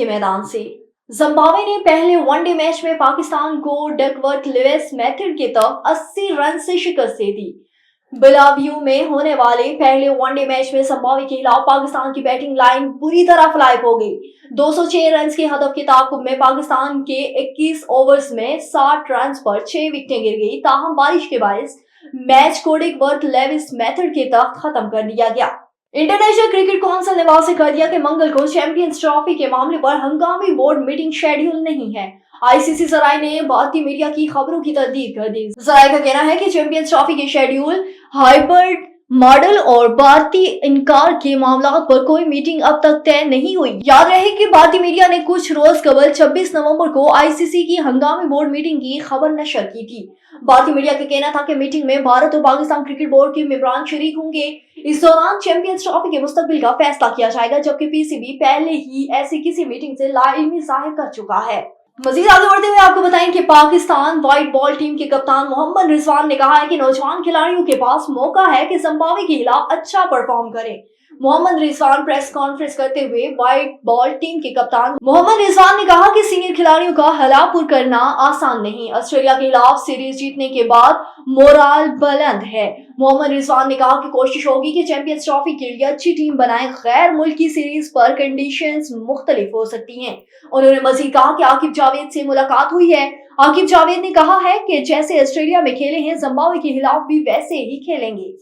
के मैदान से। जिम्बाब्वे ने पहले वनडे मैच में पाकिस्तान को डकवर्थ लुईस मेथड के तहत 80 रन से शिकस्त दे दी। बेलाव्यू में होने वाले पहले वनडे मैच में जिम्बाब्वे के खिलाफ पाकिस्तान की बैटिंग लाइन बुरी तरह फ्लॉप हो गई। 206 रन के हदफ के ताकुब में पाकिस्तान के 21 ओवर्स में 60 रन पर 6 विकेटें गिर गई। ताहम बारिश के बायस मैच को डकवर्थ लुईस मेथड के तहत खत्म कर दिया गया। इंटरनेशनल क्रिकेट काउंसिल ने वाज़ेह कर दिया कि मंगल को चैंपियंस ट्रॉफी के मामले पर हंगामी बोर्ड मीटिंग शेड्यूल नहीं है। आईसीसी जराये ने भारतीय मीडिया की खबरों की तस्दीक कर दी। जराये का कहना है कि चैंपियंस ट्रॉफी के शेड्यूल, हाइब्रिड मॉडल और भारतीय इनकार के मामलों पर कोई मीटिंग अब तक तय नहीं हुई। याद रहे कि भारतीय मीडिया ने कुछ रोज कबल 26 नवंबर को आईसीसी की हंगामी बोर्ड मीटिंग की खबर नशर की थी। भारतीय मीडिया का कहना था कि मीटिंग में भारत और पाकिस्तान क्रिकेट बोर्ड के मेंबरान शरीक होंगे। इस दौरान चैंपियंस ट्रॉफी के मुस्तकबिल का फैसला किया जाएगा, जबकि पीसीबी पहले ही ऐसी किसी मीटिंग से लाइल्मी जाहिर कर चुका है। मजीद आगे बढ़ते हुए आपको बताएं कि पाकिस्तान व्हाइट बॉल टीम के कप्तान मोहम्मद रिजवान ने कहा है कि नौजवान खिलाड़ियों के पास मौका है कि जिम्बाब्वे के खिलाफ अच्छा परफॉर्म करें। मोहम्मद रिजवान प्रेस कॉन्फ्रेंस करते हुए व्हाइट बॉल टीम के कप्तान मोहम्मद रिजवान ने कहा कि सीनियर खिलाड़ियों का हलापुर करना आसान नहीं। ऑस्ट्रेलिया के खिलाफ सीरीज जीतने के बाद मोराल बुलंद है। मोहम्मद रिजवान ने कहा कि कोशिश होगी कि चैंपियंस ट्रॉफी के लिए अच्छी टीम बनाएं। गैर मुल्की सीरीज पर कंडीशंस मुख्तलिफ हो सकती हैं। उन्होंने मजीद कहा कि आकिब जावेद से मुलाकात हुई है। आकिब जावेद ने कहा है कि जैसे ऑस्ट्रेलिया में खेले हैं, जिम्बाब्वे के खिलाफ भी वैसे ही खेलेंगे।